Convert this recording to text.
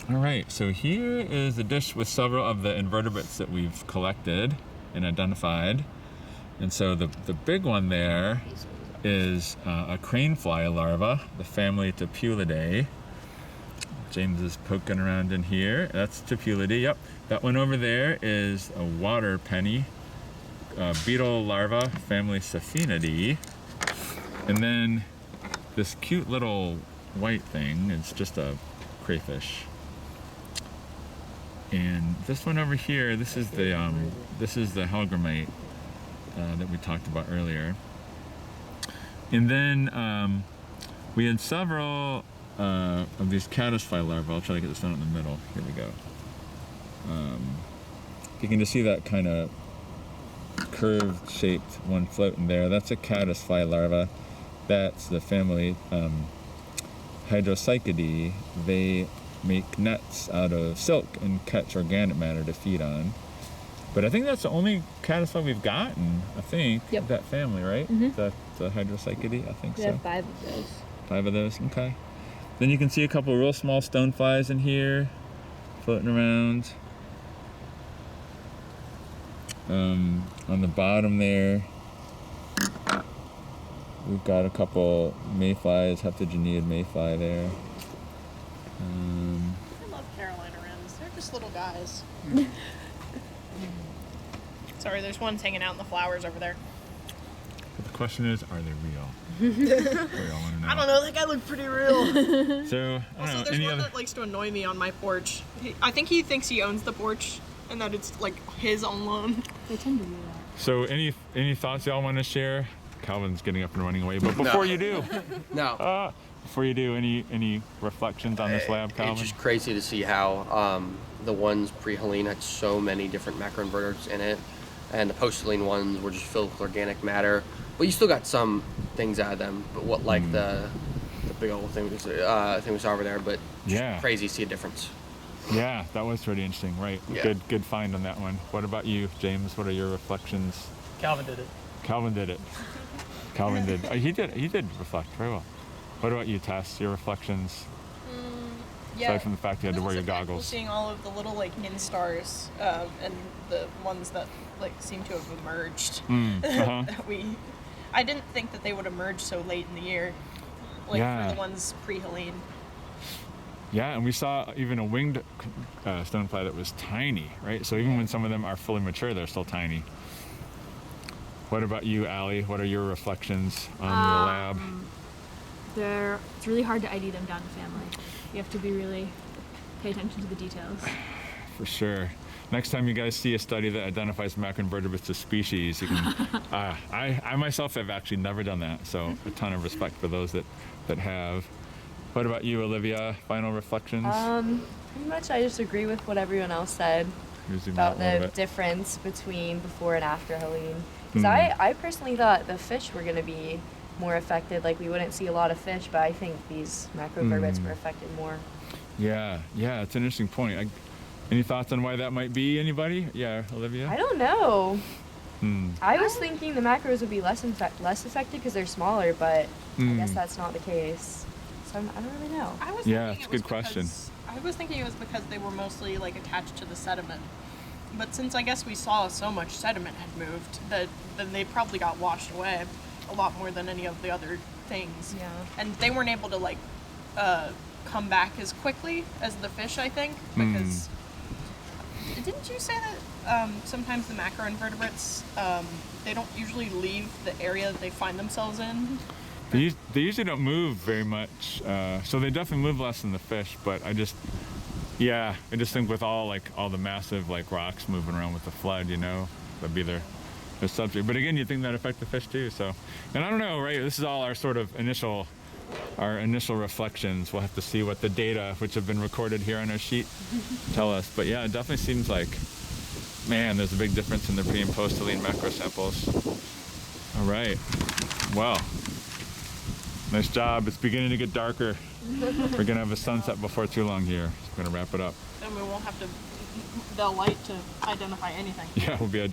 All right, so here is a dish with several of the invertebrates that we've collected and identified. And so the big one there is a cranefly larva, the family Topulidae. James is poking around in here. That's Topulidae, yep. That one over there is a water penny, beetle larva, family Saphinidae. And then this cute little white thing is just a crayfish. And this one over here, this is the Helgramite that we talked about earlier. And then we had several of these caddisfly larvae. I'll try to get this one in the middle. Here we go. You can just see that kind of curved shaped one floating there. That's a caddisfly larva. That's the family Hydrocychidae. They make nets out of silk and catch organic matter to feed on. But I think that's the only caddisfly we've gotten, I think, of that family, right? Mm-hmm. The Hydrocychidae, I think we so. have 5 of those. 5 of those, okay. Then you can see a couple real small stoneflies in here, floating around. On the bottom there, we've got a couple mayflies, Heptageniid mayfly there. I love Carolina wrens. They're just little guys. Sorry, there's ones hanging out in the flowers over there. But the question is, are they real? I don't know. That guy looked pretty real. So, I don't know. There's one that likes to annoy me on my porch. I think he thinks he owns the porch and that it's like his own lawn. They tend to do that. So, any thoughts y'all want to share? Calvin's getting up and running away, but before you do, before you do, any reflections on this lab, Calvin? It's just crazy to see how the ones pre-Helene had so many different macroinvertebrates in it, and the post-Helene ones were just filled with organic matter. But you still got some things out of them. But what like the big old thing we saw over there, but just crazy to see a difference. Yeah, that was pretty interesting. Right. Yeah. Good find on that one. What about you, James? What are your reflections? Calvin did it. Calvin did it. Calvin did. He did reflect very well. What about you, Tess? Your reflections? Aside from the fact you had to wear your goggles. Seeing all of the little like instars and the ones that like seem to have emerged. I didn't think that they would emerge so late in the year, like for the ones pre-Helene. Yeah, and we saw even a winged stonefly that was tiny, right? So even when some of them are fully mature, they're still tiny. What about you, Allie? What are your reflections on the lab? It's really hard to ID them down to family. You have to really pay attention to the details. For sure. Next time you guys see a study that identifies macroinvertebrates as species, you can. I myself have actually never done that, so a ton of respect for those that have. What about you, Olivia? Final reflections? Pretty much I just agree with what everyone else said about the difference between before and after Helene. Because I personally thought the fish were going to be more affected, like we wouldn't see a lot of fish, but I think these macroinvertebrates were affected more. Yeah, it's an interesting point. Any thoughts on why that might be? Anybody? Yeah, Olivia? I don't know. I was thinking the macros would be less affected because they're smaller, but I guess that's not the case. So I don't really know. It's a good question. I was thinking it was because they were mostly like attached to the sediment. But since I guess we saw so much sediment had moved, then they probably got washed away a lot more than any of the other things. Yeah. And they weren't able to like come back as quickly as the fish, I think, because didn't you say that sometimes the macroinvertebrates they don't usually leave the area that they find themselves in? They usually don't move very much, so they definitely move less than the fish. But I just think with all the massive like rocks moving around with the flood, that'd be their subject. But again, you think that affect the fish too. So, and I don't know, right? This is all our sort of initial reflections. We'll have to see what the data, which have been recorded here on our sheet, tell us. But yeah, it definitely seems like, man, there's a big difference in the pre and post Helene macro samples. All right, well. Nice job. It's beginning to get darker. We're gonna have a sunset before too long here. We're gonna wrap it up. Then we won't have the light to identify anything. Yeah, we'll be